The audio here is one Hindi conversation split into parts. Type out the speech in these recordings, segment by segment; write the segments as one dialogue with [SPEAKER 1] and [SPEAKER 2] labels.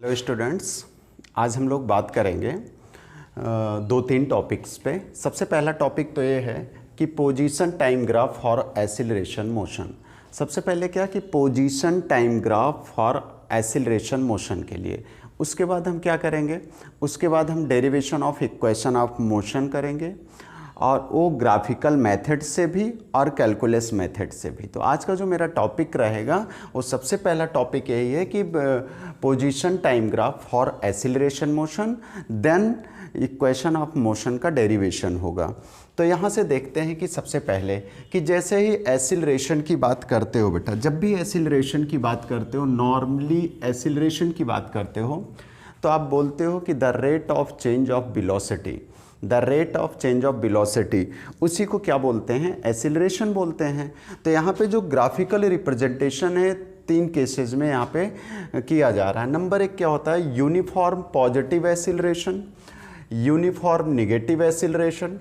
[SPEAKER 1] हेलो स्टूडेंट्स, आज हम लोग बात करेंगे दो तीन टॉपिक्स पे। सबसे पहला टॉपिक तो ये है कि position time graph for acceleration motion. सबसे पहले क्या कि position time graph for acceleration motion के लिए, उसके बाद हम क्या करेंगे, उसके बाद हम derivation of equation of motion करेंगे और वो ग्राफिकल मेथड से भी और कैलकुलस मेथड से भी। तो आज का जो मेरा टॉपिक रहेगा वो सबसे पहला टॉपिक यही है कि position time graph for acceleration motion, then equation of motion का डेरिवेशन होगा। तो यहाँ से देखते हैं कि सबसे पहले कि जैसे ही एक्सीलरेशन की बात करते हो बेटा, जब भी एक्सीलरेशन की बात करते हो, नॉर्मली एक्सीलरेशन की बात करते हो तो आप बोलते हो कि the rate of change of velocity, the rate of change of velocity, उसी को क्या बोलते हैं, एक्सीलरेशन बोलते हैं। तो यहाँ पे जो ग्राफिकल रिप्रेजेंटेशन है तीन केसेस में यहाँ पे किया जा रहा है। नंबर एक क्या होता है, uniform positive acceleration, uniform negative acceleration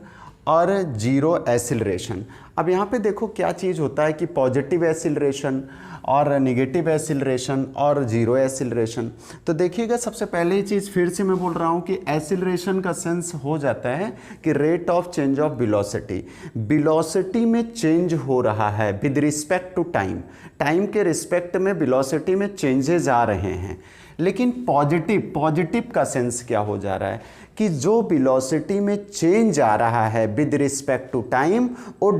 [SPEAKER 1] और जीरो एक्सीलरेशन। अब यहाँ पे देखो क्या चीज़ होता है कि पॉजिटिव एक्सीलरेशन और नेगेटिव एक्सीलरेशन और जीरो एक्सीलरेशन। तो देखिएगा, सबसे पहले ही चीज़ फिर से मैं बोल रहा हूँ कि एक्सीलरेशन का सेंस हो जाता है कि rate of change of velocity, velocity में चेंज हो रहा है with respect to time, time के रिस्पेक्ट में वेलोसिटी में चेंजेस आ रहे हैं। लेकिन पॉजिटिव का सेंस क्या हो जा रहा है कि जो वेलोसिटी में चेंज आ रहा है विद रिस्पेक्ट टू टाइम वो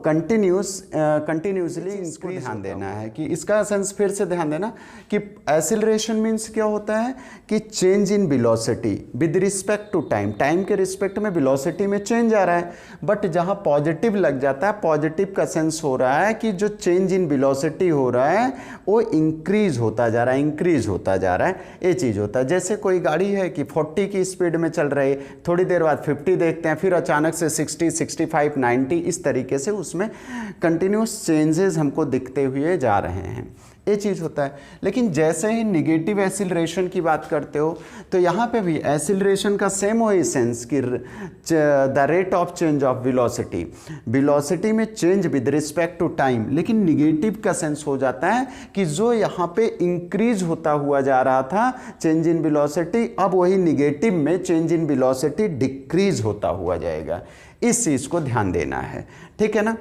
[SPEAKER 1] कंटिन्यूसली इसको ध्यान देना है कि इसका सेंस फिर से ध्यान देना कि एक्सीलरेशन मीन्स क्या होता है कि change in velocity with respect to time, time के रिस्पेक्ट में वेलोसिटी में चेंज आ रहा है। बट जहाँ पॉजिटिव लग जाता है, पॉजिटिव का सेंस हो रहा है कि जो चेंज इन वेलोसिटी हो रहा है वो इंक्रीज होता जा रहा है, इंक्रीज होता जा रहा है। ये चीज़ होता है जैसे कोई गाड़ी है कि 40 की स्पीड में चल रही है, थोड़ी देर बाद 50 देखते हैं, फिर अचानक से 60, 65, 90, इस तरीके से उसमें कंटिन्यूस चेंजेस हमको दिखते हुए जा रहे हैं, ये चीज़ होता है। लेकिन जैसे ही निगेटिव एक्सीलरेशन की बात करते हो तो यहाँ पे भी एक्सीलरेशन का सेम वही सेंस कि the rate of change of velocity, velocity में change with respect to time. लेकिन निगेटिव का सेंस हो जाता है कि जो यहाँ पे इंक्रीज होता हुआ जा रहा था चेंज इन वेलोसिटी, अब वही निगेटिव में चेंज इन वेलोसिटी डिक्रीज होता हुआ जाएगा। इस चीज़ को ध्यान देना है, ठीक है ना।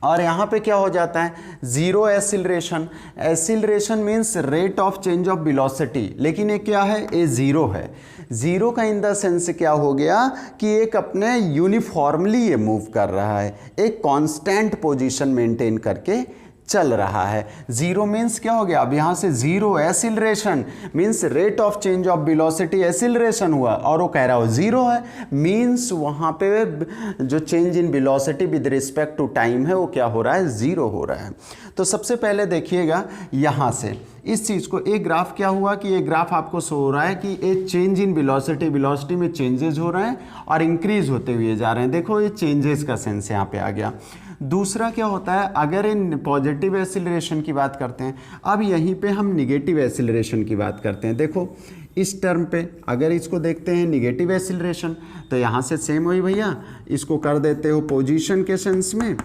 [SPEAKER 1] और यहाँ पे क्या हो जाता है, zero acceleration, acceleration means rate of change of velocity, लेकिन ये क्या है, ये जीरो है। जीरो का इन द सेंस क्या हो गया कि एक अपने यूनिफॉर्मली ये मूव कर रहा है, एक कांस्टेंट पोजीशन मेंटेन करके चल रहा है। जीरो मीन्स क्या हो गया, अब यहाँ से zero acceleration means rate of change of velocity acceleration हुआ और वो कह रहा हो जीरो है, मीन्स वहाँ पे जो change in velocity with respect to time है वो क्या हो रहा है, जीरो हो रहा है। तो सबसे पहले देखिएगा यहाँ से इस चीज़ को, एक ग्राफ क्या हुआ कि ये ग्राफ आपको शो हो रहा है कि एक चेंज इन वेलोसिटी, वेलोसिटी में चेंजेस हो रहे हैं और इंक्रीज होते हुए जा रहे हैं। देखो ये चेंजेस का सेंस यहाँ पे आ गया। दूसरा क्या होता है, अगर इन पॉजिटिव एक्सीलरेशन की बात करते हैं, अब यहीं पे हम निगेटिव एक्सीलरेशन की बात करते हैं। देखो इस टर्म पे अगर इसको देखते हैं निगेटिव एक्सीलरेशन, तो यहाँ से सेम वही भैया, इसको कर देते हो पोजीशन के सेंस में,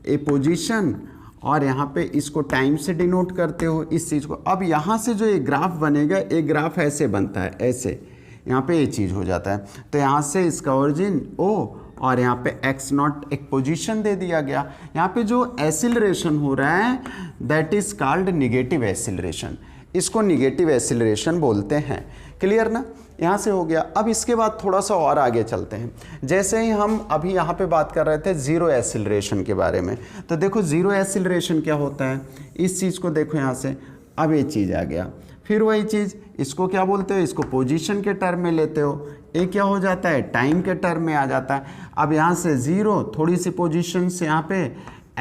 [SPEAKER 1] ए पोजीशन, और यहाँ पे इसको टाइम से डिनोट करते हो इस चीज़ को। अब यहाँ से जो ये ग्राफ बनेगा, एक ग्राफ ऐसे बनता है, ऐसे यहाँ पे ये चीज़ हो जाता है। तो यहाँ से इसका ओरिजिन ओ और यहाँ पे x नॉट एक पोजीशन दे दिया गया। यहाँ पे जो एक्सीलरेशन हो रहा है that is called negative acceleration, इसको निगेटिव एक्सीलरेशन बोलते हैं। क्लियर ना, यहाँ से हो गया। अब इसके बाद थोड़ा सा और आगे चलते हैं। जैसे ही हम अभी यहाँ पे बात कर रहे थे जीरो एक्सीलरेशन के बारे में, तो देखो जीरो एक्सीलरेशन क्या होता है, इस चीज़ को देखो यहाँ से, अब ये चीज़ आ गया। फिर वही चीज़, इसको क्या बोलते हो, इसको पोजीशन के टर्म में लेते हो, ये क्या हो जाता है, टाइम के टर्म में आ जाता है। अब यहाँ से ज़ीरो, थोड़ी सी पोजीशन से यहाँ पे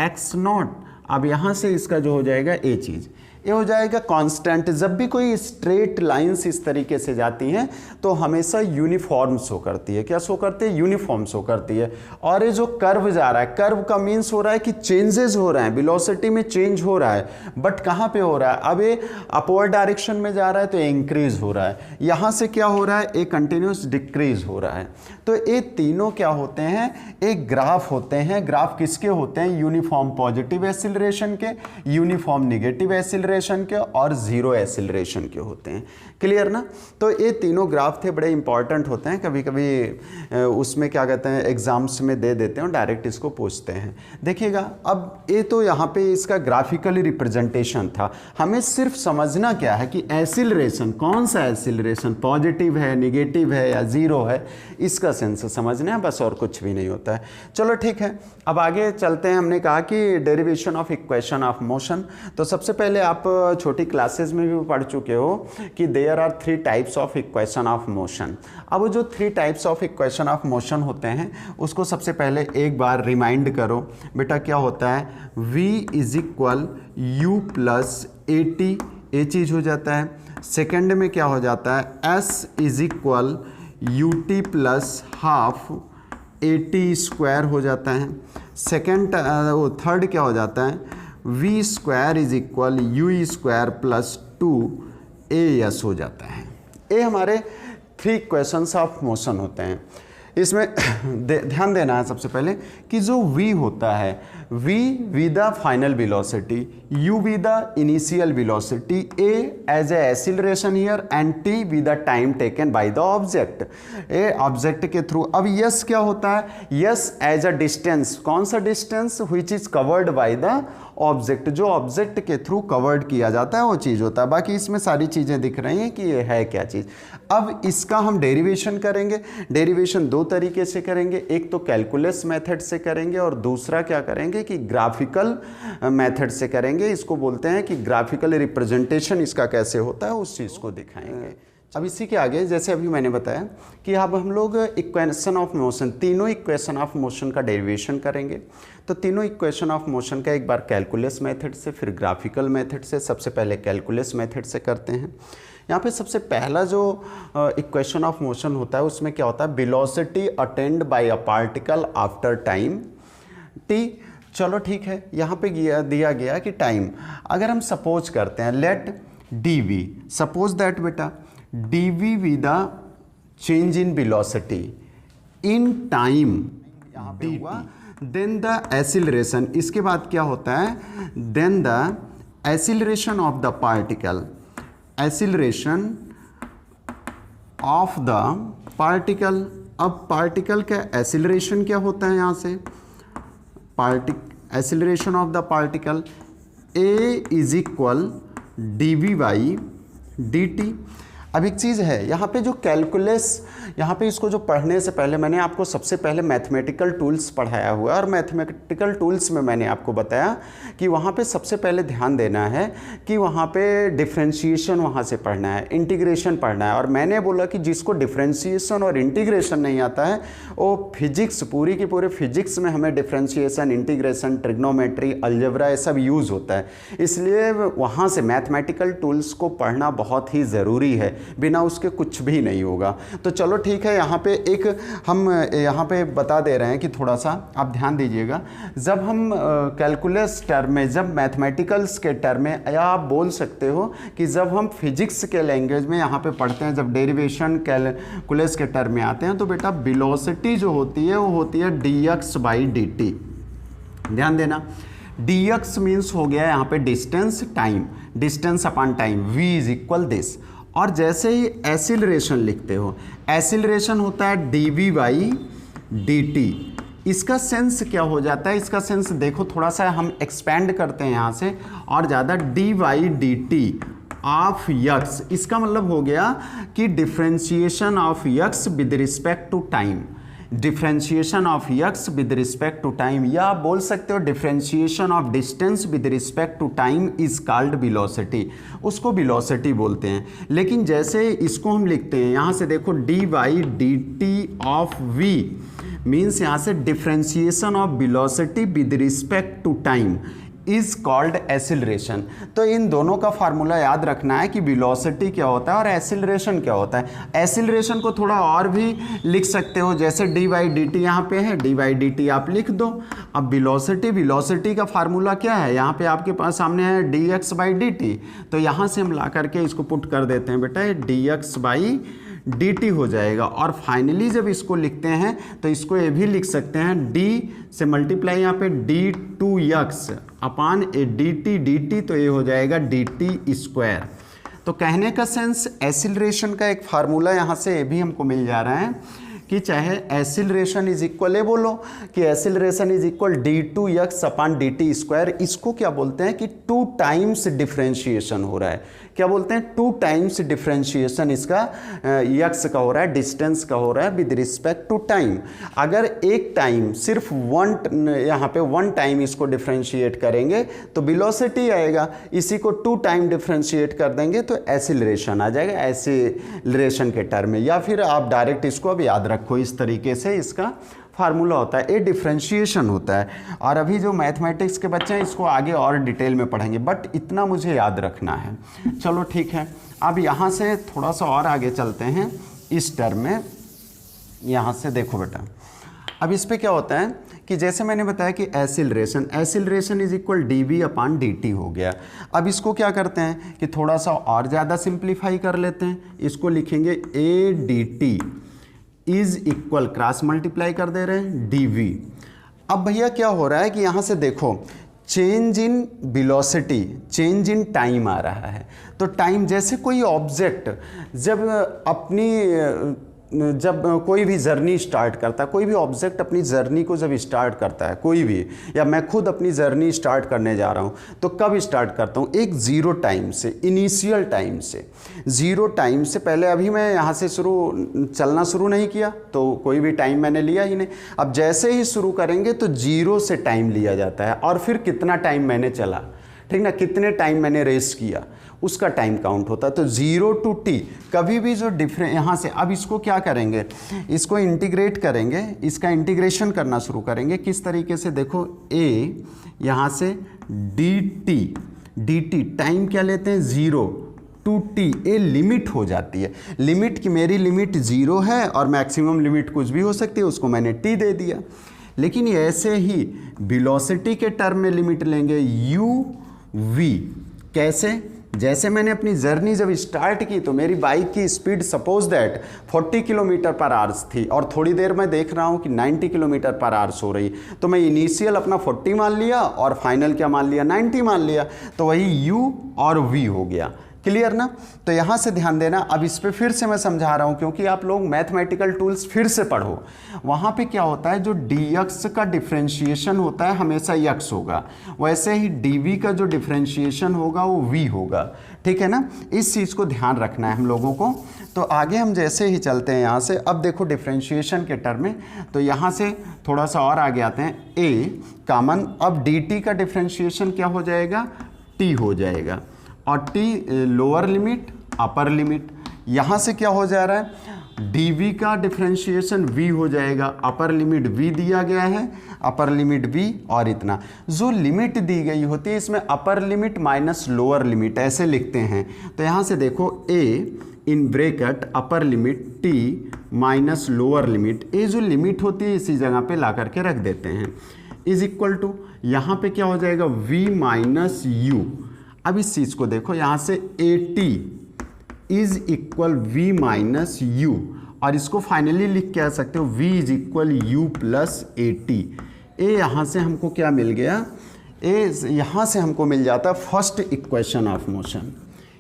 [SPEAKER 1] एक्स नॉट, अब यहाँ से इसका जो हो जाएगा ये चीज़, ये हो जाएगा कांस्टेंट। जब भी कोई स्ट्रेट लाइंस इस तरीके से जाती हैं तो हमेशा यूनिफॉर्म शो करती है। क्या शो करती है, यूनिफॉर्म शो करती है। और ये जो कर्व जा रहा है, कर्व का मीन्स हो रहा है कि चेंजेस हो रहे हैं, वेलोसिटी में चेंज हो रहा है, बट कहाँ पे हो रहा है, अब ये अपवर्ड डायरेक्शन में जा रहा है तो ये इंक्रीज हो रहा है, यहाँ से क्या हो रहा है, ये कंटिन्यूस डिक्रीज हो रहा है। तो ये तीनों क्या होते हैं, एक ग्राफ होते हैं। ग्राफ किसके होते हैं, यूनिफॉर्म पॉजिटिव एक्सीलरेशन के, यूनिफॉर्म नेगेटिव एक्सीलरेशन एसिलरेशन के और ज़ीरो एसिलरेशन के होते हैं। क्लियर ना? तो ये तीनों ग्राफ थे, बड़े इंपॉर्टेंट होते हैं, कभी कभी उसमें क्या कहते हैं एग्जाम्स में दे देते हैं और डायरेक्ट इसको पूछते हैं। देखिएगा, अब ये तो यहाँ पे इसका ग्राफिकली रिप्रेजेंटेशन था। हमें सिर्फ समझना क्या है कि एसिलरेशन, कौन सा एसिलरेशन, पॉजिटिव है, निगेटिव है या ज़ीरो है, इसका सेंस समझना है बस, और कुछ भी नहीं होता है। चलो ठीक है, अब आगे चलते हैं। हमने कहा कि derivation of equation of motion, तो सबसे पहले आप छोटी क्लासेस में भी पढ़ चुके हो कि there are 3 types of equation of motion. अब जो 3 types of equation of motion होते हैं उसको सबसे पहले एक बार रिमाइंड करो बेटा। क्या होता है? v is equal you plus A T, ये चीज़ हो जाता है। सेकेंड में क्या हो जाता है? s is equal U T plus half A T square हो जाता है। सेकेंड थर्ड क्या हो जाता है? v square is equal you square plus 2as हो जाता है। ये हमारे 3 इक्वेशंस ऑफ मोशन होते हैं। इसमें ध्यान देना है सबसे पहले कि जो v होता है, v with the final velocity, u with the initial velocity, a as a acceleration here and t with the time taken by the object, a object के थ्रू। अब s क्या होता है? s एज अ डिस्टेंस, कौन सा distance? Which is covered by the object, जो ऑब्जेक्ट के थ्रू कवर्ड किया जाता है वो चीज़ होता है। बाकी इसमें सारी चीज़ें दिख रही हैं कि ये है क्या चीज़। अब इसका हम डेरिवेशन करेंगे। डेरिवेशन 2 तरीके से करेंगे, एक तो कैलकुलस मेथड से करेंगे और दूसरा क्या करेंगे कि ग्राफिकल मेथड से करेंगे। इसको बोलते हैं कि ग्राफिकल रिप्रेजेंटेशन इसका कैसे होता है उस चीज़ को दिखाएंगे। अब इसी के आगे जैसे अभी मैंने बताया कि अब हम लोग इक्वेशन ऑफ मोशन, तीनों इक्वेशन ऑफ मोशन का डेरिवेशन करेंगे। तो तीनों इक्वेशन ऑफ मोशन का एक बार कैलकुलस मेथड से, फिर ग्राफिकल मेथड से। सबसे पहले कैलकुलस मेथड से करते हैं। यहाँ पे सबसे पहला जो इक्वेशन ऑफ मोशन होता है उसमें क्या होता है? Velocity attend bye a particle after time t। चलो ठीक है, यहाँ पे दिया गया कि टाइम, अगर हम सपोज करते हैं लेट dv, सपोज दैट बेटा dv with the change in velocity in time यहाँ पे हुआ, देन द एक्सीलरेशन, इसके बाद क्या होता है? Then the acceleration of the particle, acceleration of the particle. अब पार्टिकल का एक्सीलरेशन क्या होता है? यहाँ से acceleration of the particle a is equal dv by dt। अब एक चीज़ है यहाँ पे जो कैलकुलस, यहाँ पे इसको जो पढ़ने से पहले मैंने आपको सबसे पहले मैथमेटिकल टूल्स पढ़ाया हुआ है, और मैथमेटिकल टूल्स में मैंने आपको बताया कि वहाँ पे सबसे पहले ध्यान देना है कि वहाँ पे डिफ्रेंशिएशन वहाँ से पढ़ना है, इंटीग्रेशन पढ़ना है। और मैंने बोला कि जिसको डिफ्रेंशिएशन और इंटीग्रेशन नहीं आता है वो फिजिक्स, पूरी की पूरी फिजिक्स में हमें डिफ्रेंशिएशन, इंटीग्रेशन, ट्रिग्नोमेट्री, अलजेब्रा ये सब यूज़ होता है। इसलिए वहाँ से मैथमेटिकल टूल्स को पढ़ना बहुत ही ज़रूरी है, बिना उसके कुछ भी नहीं होगा। तो चलो ठीक है, यहाँ पे एक हम यहाँ पे बता दे रहे हैं कि थोड़ा सा आप ध्यान दीजिएगा। जब हम कैलकुलस टर्म में, जब मैथमेटिकल्स के टर्म में, या आप बोल सकते हो कि जब हम फिजिक्स के लैंग्वेज में यहाँ पे पढ़ते हैं, जब डेरिवेशन कैलकुलस के टर्म में आते हैं, तो बेटा वेलोसिटी जो होती है वो होती है dx बाई dt। ध्यान देना, dx मीन्स हो गया यहाँ पे distance, time, distance upon time, v is equal this. और जैसे ही एक्सीलरेशन लिखते हो, एक्सीलरेशन होता है dv बाई dt। इसका सेंस क्या हो जाता है? इसका सेंस देखो, थोड़ा सा हम एक्सपेंड करते हैं यहाँ से और ज़्यादा, dy by dt of x। इसका मतलब हो गया कि differentiation of x with respect to time, differentiation of x with respect to time, या आप बोल सकते हो differentiation of distance with respect to time is called velocity. उसको वेलोसिटी बोलते हैं। लेकिन जैसे इसको हम लिखते हैं, यहाँ से देखो D by D T of v means यहाँ से differentiation of velocity with respect to time is called acceleration. तो इन दोनों का फार्मूला याद रखना है कि वेलोसिटी क्या होता है और एक्सीलरेशन क्या होता है। एक्सीलरेशन को थोड़ा और भी लिख सकते हो, जैसे डी बाई डी टी यहाँ पे है, डी बाई डी टी आप लिख दो। अब वेलोसिटी का फार्मूला क्या है? यहाँ पे आपके पास सामने है D x by D T, तो यहाँ से हम ला करके इसको पुट कर देते हैं बेटा, डी एक्स बाई dt हो जाएगा। और फाइनली जब इसको लिखते हैं तो इसको ये भी लिख सकते हैं d से मल्टीप्लाई यहाँ पे d2x अपान ए dt, तो ये हो जाएगा dt स्क्वायर। तो कहने का सेंस एसिलरेशन का एक फार्मूला यहाँ से ये भी हमको मिल जा रहा है कि चाहे एसिलरेशन इज इक्वल, ये बोलो कि acceleration is equal d2x upon dt square. इसको क्या बोलते हैं कि 2 टाइम्स डिफ्रेंशिएशन हो रहा है। क्या बोलते हैं? 2 टाइम्स डिफ्रेंशिएशन इसका x का हो रहा है, डिस्टेंस का हो रहा है विद रिस्पेक्ट टू टाइम। अगर एक टाइम सिर्फ यहाँ पे 1 टाइम इसको डिफ्रेंशिएट करेंगे तो वेलोसिटी आएगा, इसी को 2 टाइम डिफ्रेंशिएट कर देंगे तो एसिलरेशन आ जाएगा, एसिलरेशन के टर्म में। या फिर आप डायरेक्ट इसको अब याद रखो, इस तरीके से इसका फार्मूला होता है, ये डिफ्रेंशिएशन होता है। और अभी जो मैथमेटिक्स के बच्चे हैं इसको आगे और डिटेल में पढ़ेंगे, बट इतना मुझे याद रखना है। चलो ठीक है, अब यहाँ से थोड़ा सा और आगे चलते हैं इस टर्म में। यहाँ से देखो बेटा, अब इस पे क्या होता है कि जैसे मैंने बताया कि acceleration is equal dv upon dt हो गया। अब इसको क्या करते हैं कि थोड़ा सा और ज़्यादा सिंप्लीफाई कर लेते हैं, इसको लिखेंगे a dt is equal, cross multiply कर दे रहे हैं dv। अब भैया क्या हो रहा है कि यहाँ से देखो change in velocity, change in time आ रहा है। तो टाइम, जैसे कोई ऑब्जेक्ट जब कोई भी जर्नी स्टार्ट करता है, कोई भी ऑब्जेक्ट अपनी जर्नी को जब स्टार्ट करता है, कोई भी, या मैं खुद अपनी जर्नी स्टार्ट करने जा रहा हूँ, तो कब स्टार्ट करता हूँ? एक ज़ीरो टाइम से, इनिशियल टाइम से, ज़ीरो टाइम से पहले। अभी मैं यहाँ से चलना शुरू नहीं किया तो कोई भी टाइम मैंने लिया ही नहीं। अब जैसे ही शुरू करेंगे तो ज़ीरो से टाइम लिया जाता है, और फिर कितना टाइम मैंने चला, ठीक ना, कितने टाइम मैंने रेस किया, उसका टाइम काउंट होता है। तो 0 to t कभी भी जो यहाँ से, अब इसको क्या करेंगे, इसको इंटीग्रेट करेंगे, इसका इंटीग्रेशन करना शुरू करेंगे। किस तरीके से? देखो a यहाँ से dt टाइम क्या लेते हैं? 0 to t, ए लिमिट हो जाती है। लिमिट की मेरी लिमिट 0 है और मैक्सिमम लिमिट कुछ भी हो सकती है, उसको मैंने t दे दिया। लेकिन ऐसे ही वेलोसिटी के टर्म में लिमिट लेंगे uv। कैसे? जैसे मैंने अपनी जर्नी जब स्टार्ट की तो मेरी बाइक की स्पीड सपोज दैट 40 किलोमीटर पर आवर्स थी, और थोड़ी देर में देख रहा हूँ कि 90 किलोमीटर पर आवर्स हो रही, तो मैं इनिशियल अपना 40 मान लिया और फाइनल क्या मान लिया? 90 मान लिया। तो वही u और v हो गया। क्लियर ना? तो यहाँ से ध्यान देना। अब इस पे फिर से मैं समझा रहा हूँ क्योंकि आप लोग मैथमेटिकल टूल्स फिर से पढ़ो। वहाँ पे क्या होता है, जो dx का डिफ्रेंशिएशन होता है हमेशा x होगा, वैसे ही dv का जो डिफ्रेंशिएशन होगा वो v होगा। ठीक है ना? इस चीज़ को ध्यान रखना है हम लोगों को। तो आगे हम जैसे ही चलते हैं यहाँ से, अब देखो डिफ्रेंशिएशन के टर्म में, तो यहाँ से थोड़ा सा और आगे आते हैं, a कॉमन। अब dt का डिफ्रेंशिएशन क्या हो जाएगा? t हो जाएगा, और t lower limit upper limit. यहाँ से क्या हो जा रहा है? dv का डिफ्रेंशिएशन v हो जाएगा, अपर लिमिट v दिया गया है, अपर लिमिट v, और इतना जो लिमिट दी गई होती है इसमें अपर लिमिट माइनस लोअर लिमिट ऐसे लिखते हैं। तो यहाँ से देखो a in bracket upper limit t minus lower limit, ये जो लिमिट होती है इसी जगह पे ला करके रख देते हैं, इज इक्वल टू, यहाँ पे क्या हो जाएगा? v minus u। अब इस चीज़ को देखो, यहाँ से at is equal v minus u, और इसको फाइनली लिख के आ सकते हो v is equal u plus at। ए यहाँ से हमको क्या मिल गया? ए यहाँ से हमको मिल जाता है फर्स्ट इक्वेशन ऑफ मोशन।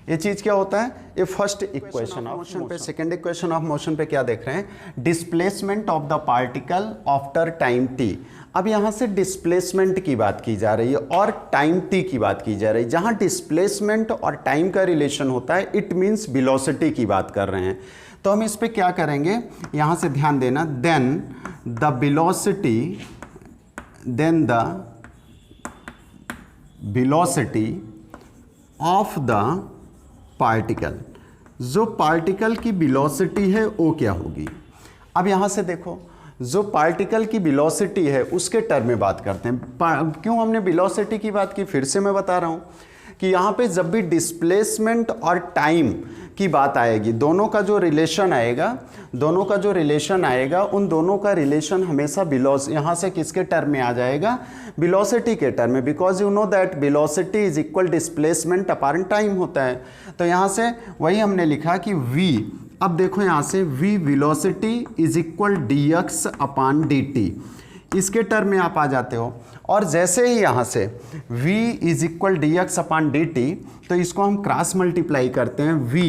[SPEAKER 1] ये चीज़ क्या होता है? ये फर्स्ट इक्वेशन ऑफ मोशन पे। सेकेंड इक्वेशन ऑफ मोशन पे क्या देख रहे हैं? Displacement of the particle after time t। अब यहाँ से डिस्प्लेसमेंट की बात की जा रही है और टाइम t की बात की जा रही है। जहाँ डिस्प्लेसमेंट और टाइम का रिलेशन होता है, इट मीन्स वेलोसिटी की बात कर रहे हैं। तो हम इस पे क्या करेंगे, यहाँ से ध्यान देना, then the velocity of the particle, जो पार्टिकल की वेलोसिटी है वो क्या होगी। अब यहाँ से देखो, जो पार्टिकल की वेलोसिटी है उसके टर्म में बात करते हैं। क्यों हमने वेलोसिटी की बात की, फिर से मैं बता रहा हूँ कि यहाँ पे जब भी डिस्प्लेसमेंट और टाइम की बात आएगी, दोनों का जो रिलेशन आएगा, उन दोनों का रिलेशन हमेशा यहाँ से किसके टर्म में आ जाएगा? वेलोसिटी के टर्म में, because you know that velocity is equal displacement upon time होता है। तो यहाँ से वही हमने लिखा कि v अब देखो यहाँ से v velocity is equal dx upon dt, इसके टर्म में आप आ जाते हो। और जैसे ही यहाँ से v is equal dx upon dt, तो इसको हम क्रॉस मल्टीप्लाई करते हैं, v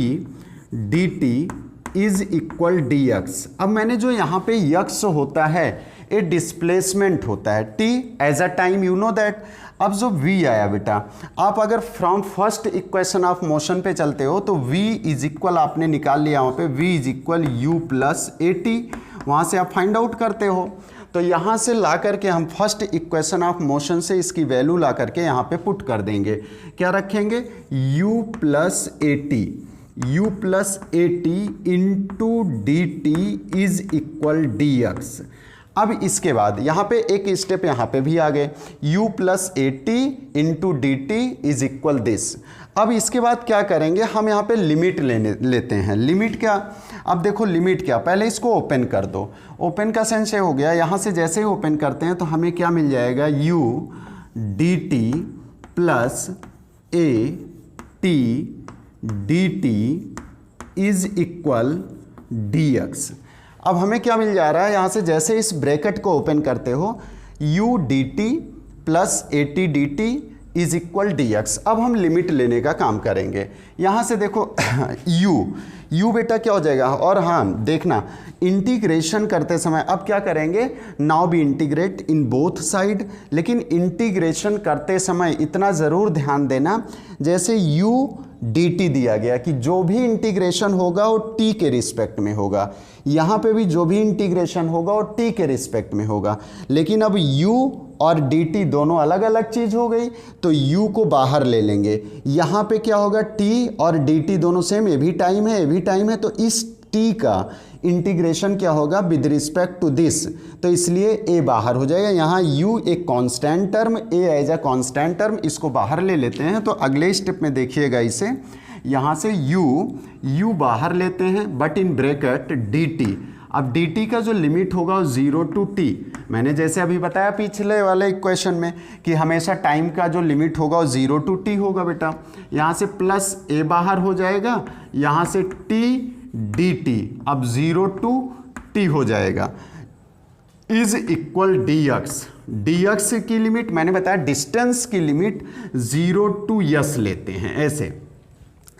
[SPEAKER 1] dt is equal dx। अब मैंने जो यहाँ पे x होता है ये डिस्प्लेसमेंट होता है, t as a time, you know that. अब जो v आया बेटा, आप अगर from first equation of motion पे चलते हो तो v इज इक्वल आपने निकाल लिया वहाँ पे, v is equal u plus A T, वहाँ से आप फाइंड आउट करते हो। तो यहाँ से ला करके हम फर्स्ट इक्वेशन ऑफ मोशन से इसकी वैल्यू ला करके यहाँ पे पुट कर देंगे। क्या रखेंगे? u plus A T, u plus A T into D T is equal D x. अब इसके बाद यहाँ पे एक स्टेप यहाँ पे भी आ गए, u plus A T into D T is equal this. अब इसके बाद क्या करेंगे, हम यहाँ पे लिमिट लेते हैं। लिमिट क्या? अब देखो लिमिट क्या, पहले इसको ओपन कर दो। ओपन का सेंस ये हो गया, यहाँ से जैसे ही ओपन करते हैं तो हमें क्या मिल जाएगा, u D T plus A T D T is equal D x. अब हमें क्या मिल जा रहा है, यहाँ से जैसे इस ब्रैकेट को ओपन करते हो, u D T plus A T D T is equal D x. अब हम लिमिट लेने का काम करेंगे। यहाँ से देखो u बेटा क्या हो जाएगा, और हाँ देखना इंटीग्रेशन करते समय अब क्या करेंगे, now we integrate in both side. लेकिन इंटीग्रेशन करते समय इतना ज़रूर ध्यान देना, जैसे u डी टी दिया गया कि जो भी इंटीग्रेशन होगा वो t के रिस्पेक्ट में होगा, यहाँ पे भी जो भी इंटीग्रेशन होगा वो t के रिस्पेक्ट में होगा। लेकिन अब u और dt दोनों अलग अलग चीज़ हो गई, तो u को बाहर ले लेंगे। यहाँ पे क्या होगा, t और dt दोनों सेम, ये भी टाइम है ये भी टाइम है, तो इस t का इंटीग्रेशन क्या होगा विद रिस्पेक्ट टू दिस, तो इसलिए a बाहर हो जाएगा। यहाँ u एक constant term, a as a constant term, इसको बाहर ले लेते हैं। तो अगले स्टेप में देखिएगा इसे, यहाँ से u बाहर लेते हैं, बट इन ब्रैकेट dt। अब dt का जो लिमिट होगा वो 0 टू t, मैंने जैसे अभी बताया पिछले वाले इक्वेशन में कि हमेशा टाइम का जो लिमिट होगा वो 0 टू t होगा बेटा। यहाँ से प्लस a बाहर हो जाएगा, यहाँ से t dt अब 0 टू t हो जाएगा, is equal D x. D x की लिमिट मैंने बताया, डिस्टेंस की लिमिट 0 टू s लेते हैं, ऐसे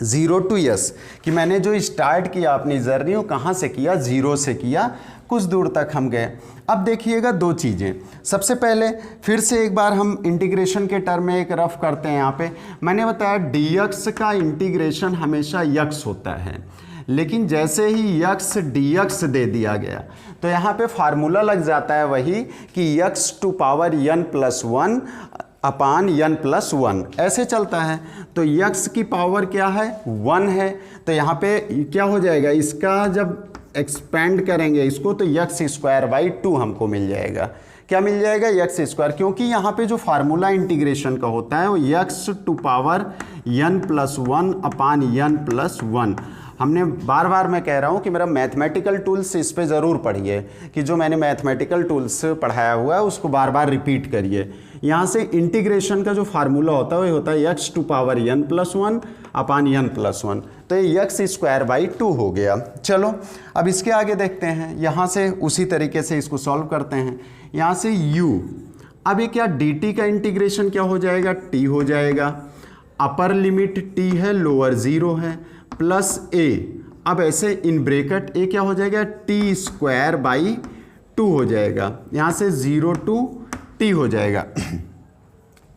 [SPEAKER 1] 0 टू s, कि मैंने जो स्टार्ट किया अपनी जर्नी वो कहाँ से किया, 0 से किया, कुछ दूर तक हम गए। अब देखिएगा दो चीज़ें, सबसे पहले फिर से एक बार हम इंटीग्रेशन के टर्म में एक रफ करते हैं। यहाँ पे मैंने बताया dx का इंटीग्रेशन हमेशा x होता है, लेकिन जैसे ही x dx दे दिया गया तो यहाँ पे फार्मूला लग जाता है वही कि x to power n plus 1 upon n plus 1 ऐसे चलता है। तो x की पावर क्या है, 1 है, तो यहाँ पे क्या हो जाएगा, इसका जब एक्सपेंड करेंगे इसको तो x स्क्वायर बाई 2 हमको मिल जाएगा। क्या मिल जाएगा, x स्क्वायर, क्योंकि यहाँ पे जो फार्मूला इंटीग्रेशन का होता है वो x to power n plus 1 upon n plus 1। हमने बार बार मैं कह रहा हूँ कि मेरा मैथमेटिकल टूल्स इस पे ज़रूर पढ़िए, कि जो मैंने मैथमेटिकल टूल्स पढ़ाया हुआ है उसको बार बार रिपीट करिए। यहाँ से इंटीग्रेशन का जो फार्मूला होता है वो होता है x to power n plus 1 upon n plus 1, तो ये x स्क्वायर बाई 2 हो गया। चलो अब इसके आगे देखते हैं, यहाँ से उसी तरीके से इसको सॉल्व करते हैं। यहाँ से u, अब ये क्या dt का इंटीग्रेशन क्या हो जाएगा, t हो जाएगा, अपर लिमिट t है, लोअर 0 है, प्लस a, अब ऐसे इन ब्रैकेट a क्या हो जाएगा, t स्क्वायर बाई 2 हो जाएगा, यहाँ से 0 टू t हो जाएगा,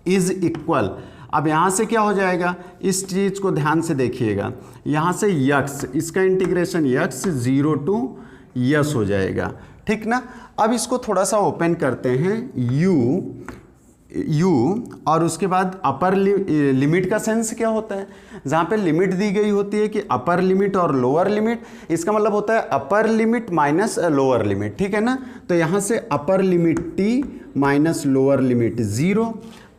[SPEAKER 1] इज इक्वल। अब यहाँ से क्या हो जाएगा, इस चीज़ को ध्यान से देखिएगा, यहाँ से x, इसका इंटीग्रेशन x 0 टू s हो जाएगा, ठीक ना। अब इसको थोड़ा सा ओपन करते हैं, u और उसके बाद अपर लिमिट का सेंस क्या होता है, जहाँ पे लिमिट दी गई होती है कि अपर लिमिट और लोअर लिमिट, इसका मतलब होता है upper limit minus lower limit, ठीक है ना। तो यहाँ से upper limit t minus lower limit 0,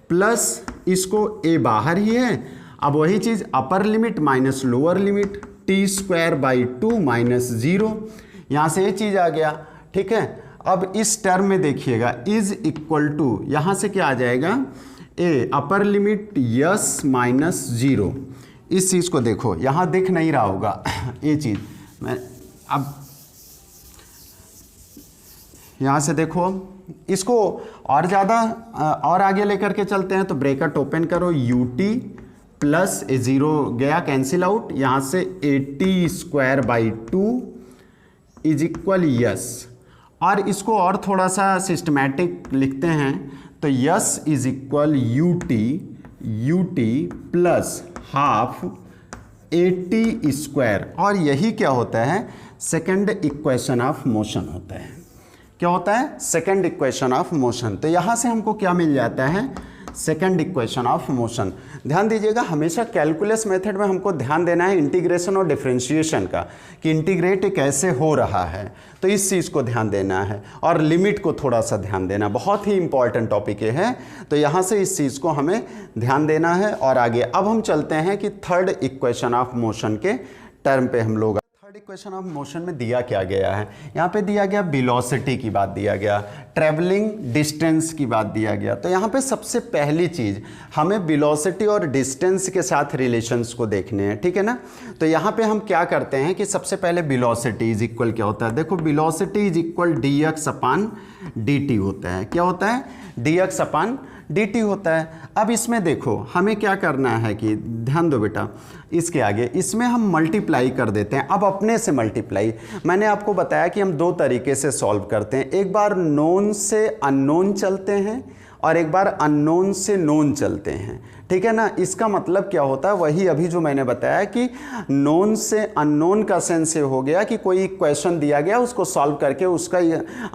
[SPEAKER 1] plus इसको a बाहर ही है, अब वही चीज़ upper limit minus lower limit t square by 2 minus 0, यहाँ से ये चीज़ आ गया, ठीक है। अब इस टर्म में देखिएगा इज इक्वल टू, यहाँ से क्या आ जाएगा, a upper limit s minus 0। इस चीज़ को देखो, यहाँ दिख नहीं रहा होगा ये चीज़, मैं अब यहाँ से देखो इसको और ज़्यादा और आगे लेकर के चलते हैं, तो ब्रैकेट ओपन करो, ut प्लस 0 गया कैंसिल आउट, यहाँ से 80² इज इक्वल यस, और इसको और थोड़ा सा सिस्टमैटिक लिखते हैं तो yes is equal ut plus half 80², और यही क्या होता है, सेकंड इक्वेशन ऑफ मोशन होता है। क्या होता है, सेकंड इक्वेशन ऑफ मोशन। तो यहाँ से हमको क्या मिल जाता है, सेकंड इक्वेशन ऑफ मोशन। ध्यान दीजिएगा, हमेशा कैलकुलस मेथड में हमको ध्यान देना है इंटीग्रेशन और डिफरेंशिएशन का, कि इंटीग्रेट कैसे हो रहा है, तो इस चीज़ को ध्यान देना है, और लिमिट को थोड़ा सा ध्यान देना, बहुत ही इंपॉर्टेंट टॉपिक ये है। तो यहाँ से इस चीज़ को हमें ध्यान देना है। और आगे अब हम चलते हैं कि थर्ड इक्वेशन ऑफ मोशन के टर्म पे हम लोग, थर्ड इक्वेशन ऑफ मोशन में दिया क्या गया है, यहाँ पे दिया गया वेलोसिटी की बात दिया गया, ट्रैवलिंग डिस्टेंस की बात दिया गया। तो यहाँ पे सबसे पहली चीज़ हमें वेलोसिटी और डिस्टेंस के साथ रिलेशंस को देखने हैं, ठीक है ना। तो यहाँ पे हम क्या करते हैं कि सबसे पहले वेलोसिटी इज इक्वल क्या होता है, देखो वेलोसिटी इज इक्वल dx/dt होता है। क्या होता है, dx/dt होता है। अब इसमें देखो हमें क्या करना है कि ध्यान दो बेटा, इसके आगे इसमें हम मल्टीप्लाई कर देते हैं। अब अपने से मल्टीप्लाई, मैंने आपको बताया कि हम दो तरीके से सॉल्व करते हैं, एक बार नोन से अननोन चलते हैं और एक बार अननोन से नोन चलते हैं, ठीक है ना। इसका मतलब क्या होता है, वही अभी जो मैंने बताया कि नोन से अननोन का सेंस ये हो गया कि कोई क्वेश्चन दिया गया, उसको सॉल्व करके उसका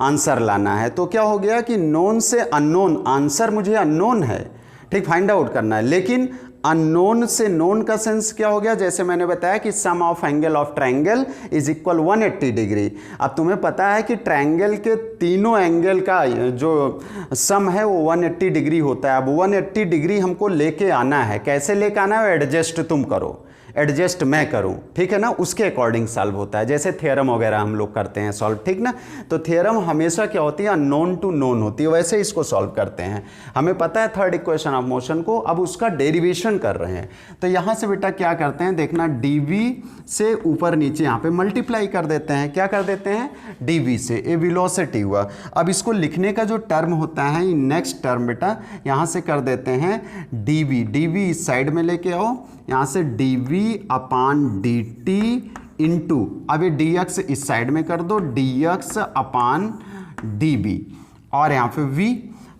[SPEAKER 1] आंसर लाना है। तो क्या हो गया कि नोन से अननोन, आंसर मुझे अननोन है, ठीक, फाइंड आउट करना है। लेकिन अननोन से नोन का सेंस क्या हो गया, जैसे मैंने बताया कि sum of angle of triangle is equal 180 degree. अब तुम्हें पता है कि ट्रायंगल के तीनों एंगल का जो सम है वो 180 डिग्री होता है। अब 180 डिग्री हमको लेके आना है, कैसे लेके आना है, एडजस्ट तुम करो, एडजस्ट मैं करूं, ठीक है ना, उसके अकॉर्डिंग सॉल्व होता है। जैसे थ्योरम वगैरह हम लोग करते हैं सॉल्व, ठीक ना। तो थ्योरम हमेशा क्या होती है, अननोन टू नोन होती है, वैसे इसको सॉल्व करते हैं। हमें पता है थर्ड इक्वेशन ऑफ मोशन को, अब उसका डेरिवेशन कर रहे हैं। तो यहाँ से बेटा क्या करते हैं, देखना dv से ऊपर नीचे यहाँ पे मल्टीप्लाई कर देते हैं। क्या कर देते हैं, dv से, ये वेलोसिटी हुआ। अब इसको लिखने का जो टर्म होता है, नेक्स्ट टर्म बेटा यहाँ से कर देते हैं dv इस साइड में लेके आओ, यहाँ से dv/dt इंटू, अब ये dx इस साइड में कर दो, dx/dv, और यहाँ पे v।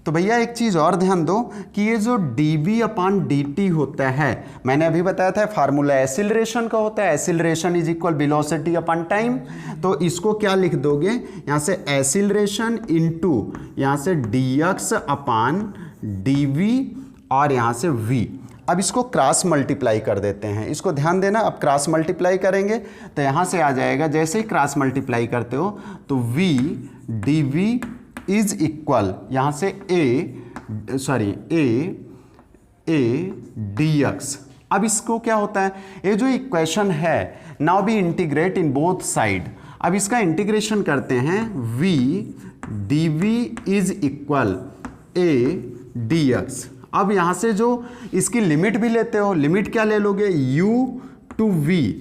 [SPEAKER 1] तो भैया एक चीज़ और ध्यान दो कि ये जो dv/dt होता है, मैंने अभी बताया था फार्मूला एसिलरेशन का होता है, acceleration is equal velocity upon time. तो इसको क्या लिख दोगे, यहाँ से एसिलरेशन इंटू यहाँ से dx/dv और यहाँ से v। अब इसको क्रॉस मल्टीप्लाई कर देते हैं, इसको ध्यान देना। अब क्रॉस मल्टीप्लाई करेंगे तो यहाँ से आ जाएगा, जैसे ही क्रॉस मल्टीप्लाई करते हो तो v dv इज इक्वल यहाँ से a dx। अब इसको क्या होता है, ये जो इक्वेशन है, now we integrate in both side. अब इसका इंटीग्रेशन करते हैं, v dv is equal a dx। अब यहाँ से जो इसकी लिमिट भी लेते हो, लिमिट क्या ले लोगे, u टू v,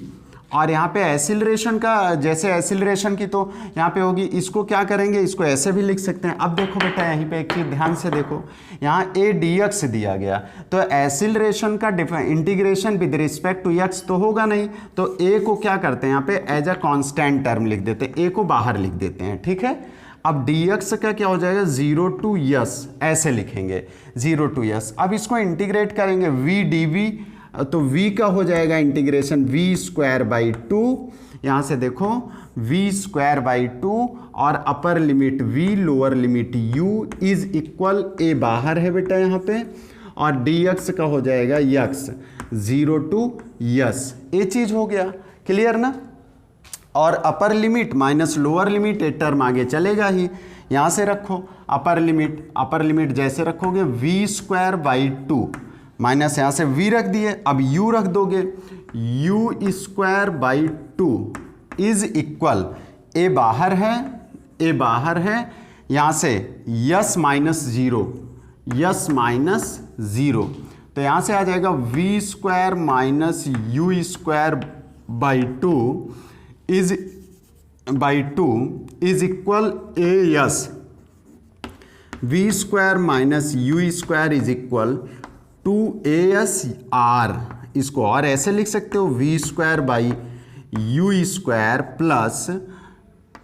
[SPEAKER 1] और यहाँ पे एसिलरेशन का, जैसे एसिलरेशन की तो यहाँ पे होगी, इसको क्या करेंगे, इसको ऐसे भी लिख सकते हैं। अब देखो बेटा यहीं पे एक चीज़ ध्यान से देखो, यहाँ a dx दिया गया, तो एसिलरेशन का integration with respect to x तो होगा नहीं, तो a को क्या करते हैं यहाँ पे एज अ कॉन्स्टेंट टर्म लिख देते हैं, a को बाहर लिख देते हैं, ठीक है। अब dx का क्या हो जाएगा, 0 टू यस, ऐसे लिखेंगे 0 टू यस। अब इसको इंटीग्रेट करेंगे v dv, तो v का हो जाएगा इंटीग्रेशन v²/2, यहाँ से देखो v²/2 और upper limit v, lower limit u is equal, a बाहर है बेटा यहाँ पे, और dx का हो जाएगा x 0 टू यस। ये चीज़ हो गया, क्लियर ना। और अपर लिमिट माइनस लोअर लिमिट, ये टर्म आगे चलेगा ही, यहाँ से रखो अपर लिमिट जैसे रखोगे v²/2 माइनस यहाँ से v रख दिए, अब u रख दोगे, u²/2 इज इक्वल, a बाहर है, यहाँ से यस माइनस ज़ीरो, तो यहाँ से आ जाएगा v² - u²/2 is by 2 is equal A S V square minus U square is equal to A S R. इसको और ऐसे लिख सकते हो V square by U square plus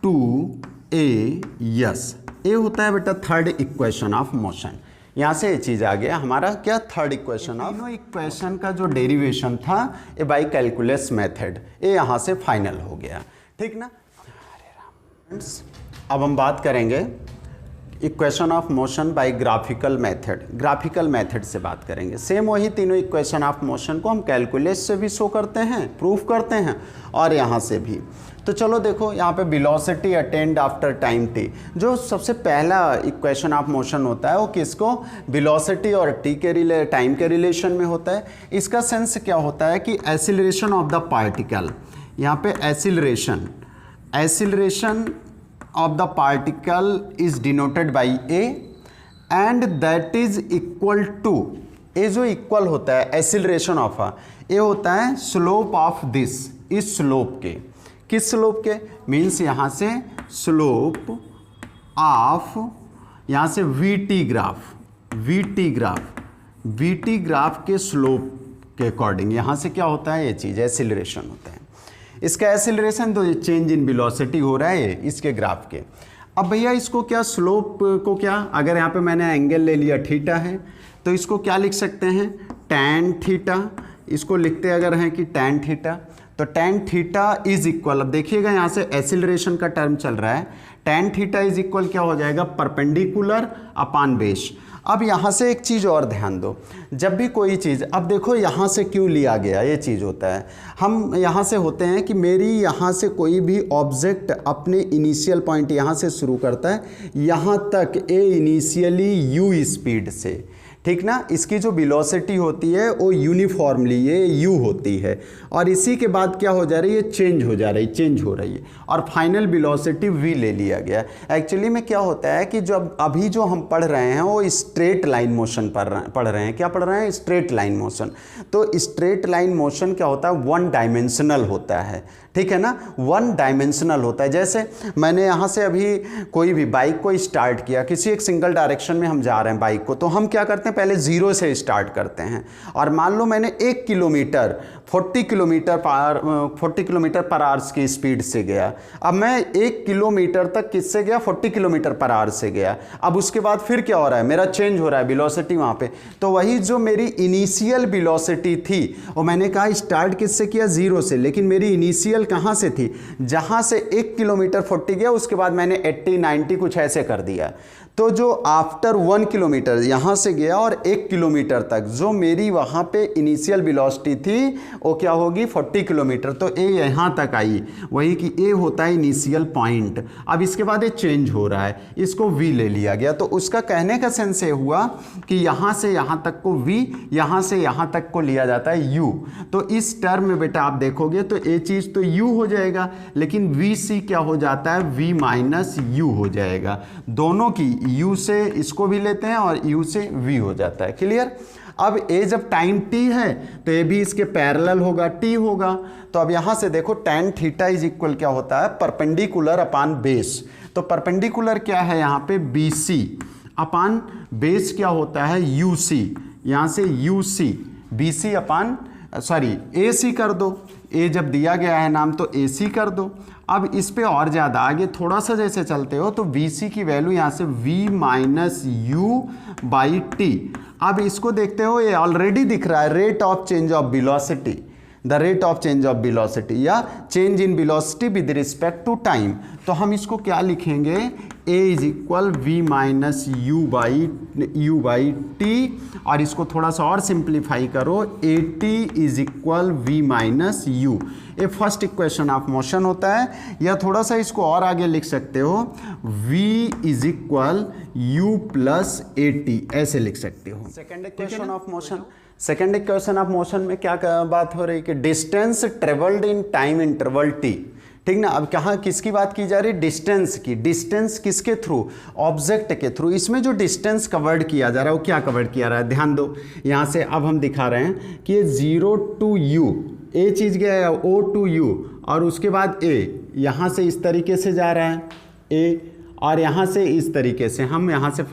[SPEAKER 1] 2as। ये होता है बेटा थर्ड इक्वेशन ऑफ मोशन। यहाँ से ये चीज़ आ गया हमारा क्या, थर्ड इक्वेशन ऑफ। तीनों इक्वेशन का जो डेरिवेशन था ये बाई कैलकुलस मेथड, ये यहाँ से फाइनल हो गया, ठीक ना। अब हम बात करेंगे equation of motion by graphical method. Graphical method से बात करेंगे। सेम वही तीनों इक्वेशन ऑफ मोशन को हम कैलकुलस से भी शो करते हैं, प्रूफ करते हैं, और यहाँ से भी। तो चलो देखो यहाँ पे velocity attend after time t, जो सबसे पहला इक्वेशन ऑफ मोशन होता है वो किसको, वेलोसिटी और t के टाइम के रिलेशन में होता है। इसका सेंस क्या होता है कि एक्सीलरेशन ऑफ द पार्टिकल, यहाँ पे acceleration of the particle is denoted by a and that is equal to, ये जो इक्वल होता है एक्सीलरेशन ऑफ ये होता है स्लोप ऑफ दिस, इस स्लोप के, किस स्लोप के, मीन्स यहाँ से स्लोप ऑफ, यहाँ से वीटी ग्राफ के स्लोप के अकॉर्डिंग यहाँ से क्या होता है, ये चीज़ एक्सीलरेशन होता है। इसका एक्सीलरेशन तो चेंज इन वेलोसिटी हो रहा है इसके ग्राफ के। अब भैया इसको क्या, स्लोप को क्या, अगर यहाँ पे मैंने एंगल ले लिया थीटा है तो इसको क्या लिख सकते हैं, टैन थीटा। इसको लिखते अगर हैं कि टैन थीटा, तो टैन थीटा इज इक्वल, अब देखिएगा यहाँ से एक्सीलरेशन का टर्म चल रहा है, टैन थीटा इज इक्वल क्या हो जाएगा, परपेंडिकुलर अपान बेस। अब यहाँ से एक चीज़ और ध्यान दो, जब भी कोई चीज़, अब देखो यहाँ से क्यों लिया गया, ये चीज़ होता है, हम यहाँ से होते हैं कि मेरी यहाँ से कोई भी ऑब्जेक्ट अपने इनिशियल पॉइंट यहाँ से शुरू करता है यहाँ तक ए इनिशियली यू स्पीड से, ठीक ना। इसकी जो वेलोसिटी होती है वो यूनिफॉर्मली ये यू होती है, और इसी के बाद क्या हो जा रही है, चेंज हो रही है, और फाइनल वेलोसिटी v ले लिया गया। एक्चुअली में क्या होता है कि जब अभी जो हम पढ़ रहे हैं वो स्ट्रेट लाइन मोशन पढ़ रहे हैं, क्या पढ़ रहे हैं, स्ट्रेट लाइन मोशन। तो स्ट्रेट लाइन मोशन क्या होता है, वन डायमेंशनल होता है, ठीक है ना, वन डायमेंशनल होता है। जैसे मैंने यहाँ से अभी कोई भी बाइक को स्टार्ट किया, किसी एक सिंगल डायरेक्शन में हम जा रहे हैं बाइक को, तो हम क्या करते हैं, पहले जीरो से स्टार्ट करते हैं, और मान लो मैंने 1 किलोमीटर 40 किलोमीटर पर आवर्स की स्पीड से गया। अब मैं 1 किलोमीटर तक किससे गया, 40 किलोमीटर पर आवर से गया। अब उसके बाद फिर क्या हो रहा है, मेरा चेंज हो रहा है वेलोसिटी वहाँ पे। तो वही जो मेरी इनिशियल वेलोसिटी थी वो मैंने कहा स्टार्ट किससे किया, जीरो से, लेकिन मेरी इनिशियल कहाँ से थी, जहाँ से 1 किलोमीटर 40 गया, उसके बाद मैंने 80 90 कुछ ऐसे कर दिया। तो जो आफ्टर 1 किलोमीटर यहाँ से गया और 1 किलोमीटर तक जो मेरी वहाँ पे इनिशियल वेलोसिटी थी वो क्या होगी, 40 किलोमीटर। तो ए यहाँ तक आई, वही कि ए होता है इनिशियल पॉइंट। अब इसके बाद ये चेंज हो रहा है, इसको वी ले लिया गया। तो उसका कहने का सेंस ये हुआ कि यहाँ से यहाँ तक को वी, यहाँ से यहाँ तक को लिया जाता है यू। तो इस टर्म में बेटा आप देखोगे तो ये चीज़ तो यू हो जाएगा, लेकिन वी सी क्या हो जाता है, वी माइनस यू हो जाएगा। दोनों की u से इसको भी लेते हैं और u से v हो जाता है, क्लियर। अब a जब टाइम t है तो ये भी इसके पैरेलल होगा, t होगा। तो अब यहाँ से देखो tan थीटा इज इक्वल क्या होता है, परपेंडिकुलर अपान बेस। तो परपेंडिकुलर क्या है यहाँ पे, bc अपान बेस क्या होता है, uc। यहाँ से uc bc अपान ac कर दो, a जब दिया गया है नाम तो ac कर दो। अब इस पे और ज़्यादा आगे थोड़ा सा जैसे चलते हो तो VC की वैल्यू यहाँ से V minus u by t. अब इसको देखते हो, ये ऑलरेडी दिख रहा है rate of change of velocity, the rate of change of velocity या change in velocity with respect to time. तो हम इसको क्या लिखेंगे, a is equal v minus u by t, और इसको थोड़ा सा और सिंप्लीफाई करो, a t is equal v minus u. ये फर्स्ट इक्वेशन ऑफ मोशन होता है। या थोड़ा सा इसको और आगे लिख सकते हो, v is equal you plus A T, ऐसे लिख सकते हो। Second equation of motion, second equation of motion में क्या बात हो रही है कि distance travelled in time interval T, ठीक ना। अब कहाँ किसकी बात की जा रही है, डिस्टेंस की। डिस्टेंस किसके थ्रू, ऑब्जेक्ट के थ्रू। इसमें जो डिस्टेंस कवर्ड किया जा रहा है वो क्या कवर्ड किया रहा है, ध्यान दो। यहाँ से अब हम दिखा रहे हैं कि 0 to u, ए चीज़ गया है O to U और उसके बाद ए, यहाँ से इस तरीके से जा रहा है ए, और यहाँ से इस तरीके से हम यहाँ से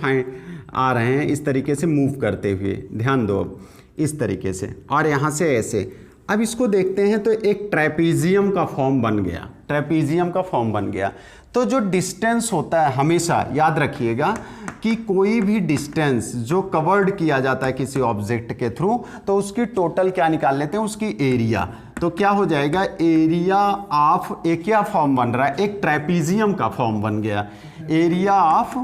[SPEAKER 1] आ रहे हैं, इस तरीके से मूव करते हुए, ध्यान दो अब, इस तरीके से, और यहाँ से ऐसे। अब इसको देखते हैं तो एक ट्रेपीजियम का फॉर्म बन गया, ट्रेपीजियम का फॉर्म बन गया। तो जो डिस्टेंस होता है, हमेशा याद रखिएगा कि कोई भी डिस्टेंस जो कवर्ड किया जाता है किसी ऑब्जेक्ट के थ्रू, तो उसकी टोटल क्या निकाल लेते हैं, उसकी एरिया। तो क्या हो जाएगा, एरिया ऑफ, एक क्या फॉर्म बन रहा है, एक ट्रेपीजियम का फॉर्म बन गया, एरिया ऑफ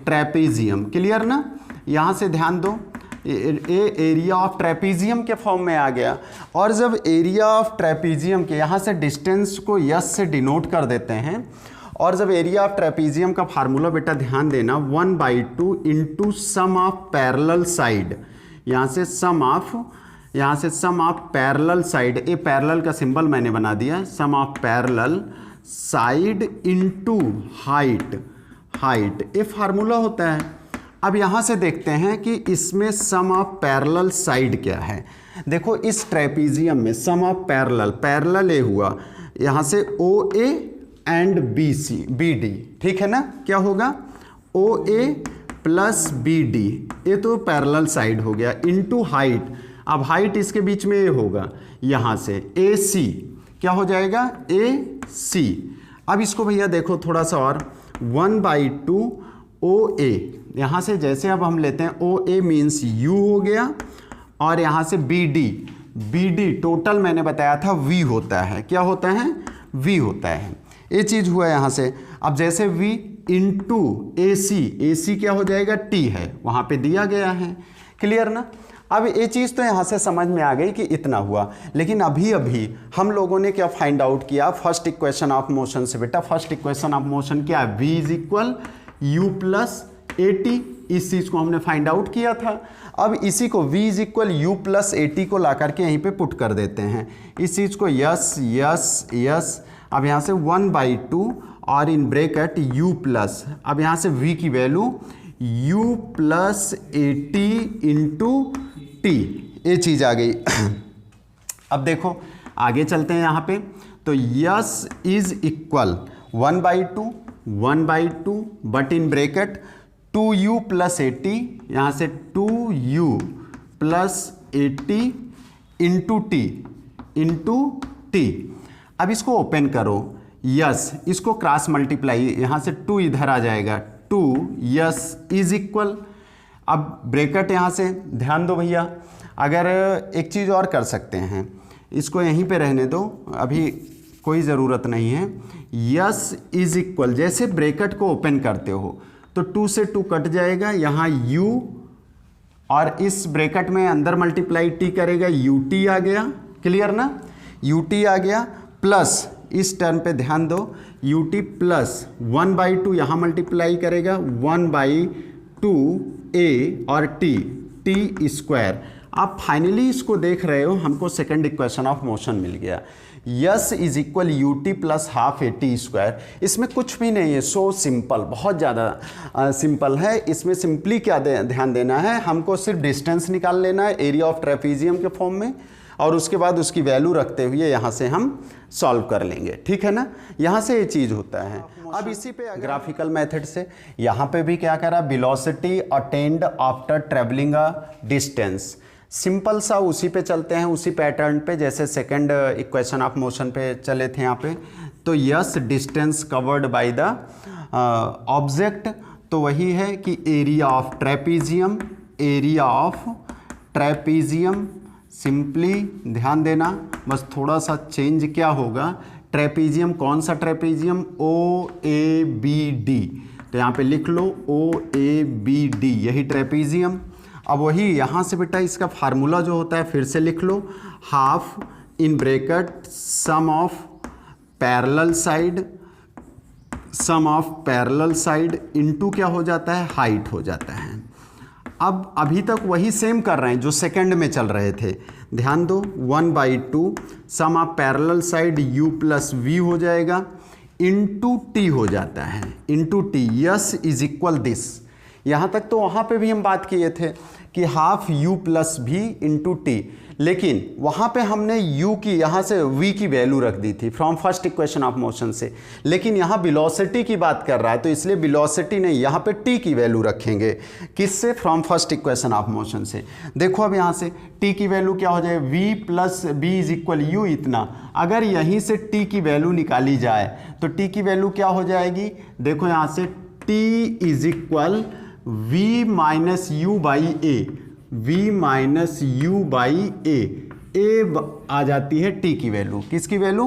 [SPEAKER 1] ट्रेपीजियम। क्लियर ना? यहाँ से ध्यान दो, एरिया ऑफ ट्रेपीजियम के फॉर्म में आ गया। और जब एरिया ऑफ ट्रेपीजियम के, यहाँ से डिस्टेंस को यस से डिनोट कर देते हैं, और जब एरिया ऑफ ट्रेपीजियम का फार्मूला बेटा ध्यान देना, 1/2 into sum of parallel side, यहाँ से सम ऑफ पैरेलल साइड, ए पैरेलल का सिंबल मैंने बना दिया, sum of parallel side into height, ये फार्मूला होता है। अब यहाँ से देखते हैं कि इसमें सम ऑफ पैरेलल साइड क्या है। देखो इस ट्रेपीजियम में सम ऑफ पैरेलल ए हुआ, यहाँ से O A and B C, B D, ठीक है ना? क्या होगा, O A plus B D, ये तो पैरेलल साइड हो गया, इनटू हाइट। अब हाइट इसके बीच में ये होगा, यहाँ से ए सी, क्या हो जाएगा, ए सी। अब इसको भैया देखो थोड़ा सा और, 1/2 ओ ए, यहाँ से जैसे अब हम लेते हैं ओ ए मीन्स यू हो गया, और यहाँ से बी डी टोटल मैंने बताया था वी होता है, क्या होता है, वी होता है, ये चीज़ हुआ यहाँ से। अब जैसे v इंटू ए सी क्या हो जाएगा, टी है, वहाँ पे दिया गया है। क्लियर ना? अब ये चीज़ तो यहाँ से समझ में आ गई कि इतना हुआ, लेकिन अभी हम लोगों ने क्या फाइंड आउट किया फर्स्ट इक्वेशन ऑफ मोशन से। बेटा फर्स्ट इक्वेशन ऑफ मोशन क्या है, v is equal you plus A T, इस चीज़ को हमने फाइंड आउट किया था। अब इसी को v is equal you plus A T को ला करके यहीं पे पुट कर देते हैं, इस चीज़ को यस। अब यहाँ से 1/2 और इन ब्रैकेट u प्लस, अब यहाँ से v की value u plus A T into T, ये चीज़ आ गई। अब देखो आगे चलते हैं यहाँ पे, तो yes is equal 1/2 but in bracket 2u plus A T, यहाँ से 2u plus A T into T. अब इसको ओपन करो, यस, इसको क्रॉस मल्टीप्लाई, यहाँ से 2 इधर आ जाएगा, 2 यस इज इक्वल, अब ब्रैकेट यहाँ से ध्यान दो भैया। अगर एक चीज़ और कर सकते हैं, इसको यहीं पे रहने दो, अभी कोई ज़रूरत नहीं है। यस इज इक्वल, जैसे ब्रैकेट को ओपन करते हो तो 2 से 2 कट जाएगा, यहाँ u, और इस ब्रैकेट में अंदर मल्टीप्लाई t करेगा, ut आ गया। क्लियर ना? ut आ गया, प्लस इस टर्म पे ध्यान दो, ut प्लस 1/2 यहाँ मल्टीप्लाई करेगा, 1/2 a और t स्क्वायर। आप फाइनली इसको देख रहे हो, हमको सेकंड इक्वेशन ऑफ मोशन मिल गया, yes is equal U T plus half A T square. इसमें कुछ भी नहीं है, सो सिंपल, बहुत ज़्यादा सिंपल है। इसमें सिंपली क्या ध्यान देना है, हमको सिर्फ डिस्टेंस निकाल लेना है एरिया ऑफ ट्रेपीजियम के फॉर्म में, और उसके बाद उसकी वैल्यू रखते हुए यहाँ से हम सॉल्व कर लेंगे, ठीक है ना? यहाँ से ये चीज़ होता है। अब इसी पे ग्राफिकल मेथड से यहाँ पे भी क्या करा, velocity attend after travelling a distance, simple सा उसी पे चलते हैं, उसी पैटर्न पे जैसे सेकंड इक्वेशन ऑफ मोशन पे चले थे यहाँ पे। तो yes distance covered by the object, तो वही है कि एरिया ऑफ ट्रेपीजियम, सिंपली ध्यान देना, बस थोड़ा सा चेंज क्या होगा, ट्रेपीजियम, कौन सा trapezium, O A B D, तो यहाँ पे लिख लो OABD, यही ट्रेपीजियम। अब वही यहाँ से बेटा इसका फार्मूला जो होता है फिर से लिख लो, half in bracket sum of parallel side into क्या हो जाता है, हाइट हो जाता है। अब अभी तक वही सेम कर रहे हैं जो सेकंड में चल रहे थे, ध्यान दो, 1/2 sum of parallel side u plus v हो जाएगा, इंटू टी हो जाता है, into t, yes is equal this. यहाँ तक तो वहाँ पे भी हम बात किए थे कि half u plus V into T, लेकिन वहाँ पे हमने u की यहाँ से v की वैल्यू रख दी थी from first equation of motion से, लेकिन यहाँ वेलोसिटी की बात कर रहा है तो इसलिए वेलोसिटी नहीं, यहाँ पे t की वैल्यू रखेंगे। किससे? From first equation of motion से। देखो अब यहाँ से t की वैल्यू क्या हो जाए, v plus B is equal U इतना। अगर यहीं से t की वैल्यू निकाली जाए तो t की वैल्यू क्या हो जाएगी, देखो यहाँ से t is equal v minus u by a, v minus u by a आ जाती है t की वैल्यू। किसकी वैल्यू?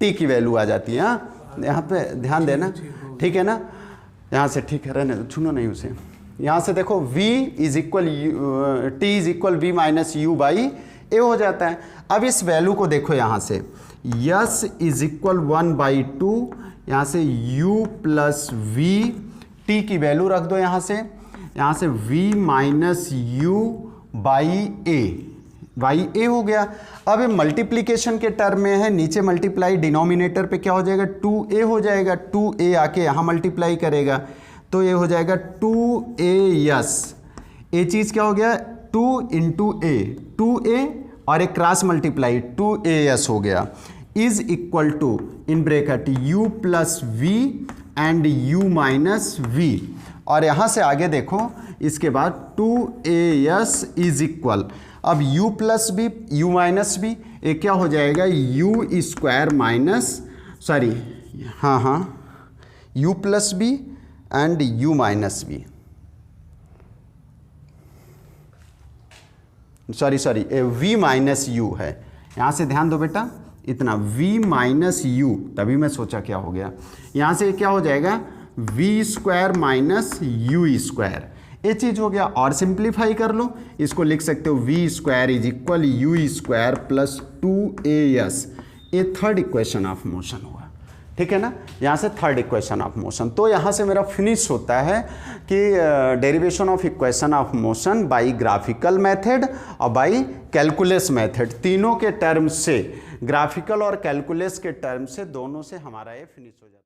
[SPEAKER 1] t की वैल्यू आ जाती है। हाँ, यहाँ पे ध्यान देना, ठीक है ना। यहाँ से ठीक है, रहने दो, छूनो नहीं उसे। यहाँ से देखो v is equal t is equal v minus u by a हो जाता है। अब इस वैल्यू को देखो यहाँ से, यस इज इक्वल 1/2, यहाँ से u प्लस वी, t की वैल्यू रख दो यहाँ से v minus u by a हो गया। अब ये मल्टीप्लिकेशन के टर्म में है, नीचे मल्टीप्लाई, डिनोमिनेटर पे क्या हो जाएगा, 2a हो जाएगा। 2a आके यहाँ मल्टीप्लाई करेगा तो ये हो जाएगा 2a यस। ये चीज़ क्या हो गया, 2 इंटू ए, 2a और एक क्रॉस मल्टीप्लाई 2as हो गया, is equal to in bracket u plus V and u minus V. और यहाँ से आगे देखो, इसके बाद 2as इज इक्वल, अब u plus B, u minus B, एक क्या हो जाएगा, u स्क्वायर माइनस, सॉरी हाँ u plus B and u minus B, sorry v minus U है। यहाँ से ध्यान दो बेटा, इतना v माइनस यू, तभी मैं सोचा क्या हो गया। यहाँ से क्या हो जाएगा, v square minus U square, ये चीज़ हो गया। और सिंप्लीफाई कर लो, इसको लिख सकते हो v square is equal you square plus 2as। ये थर्ड इक्वेशन ऑफ मोशन हुआ, ठीक है ना। यहाँ से थर्ड इक्वेशन ऑफ मोशन। तो यहाँ से मेरा फिनिश होता है कि derivation of equation of motion by graphical method और बाय कैलकुलस मेथड, तीनों के टर्म से, ग्राफिकल और कैलकुलस के टर्म से, दोनों से हमारा ये फिनिश हो जाता है।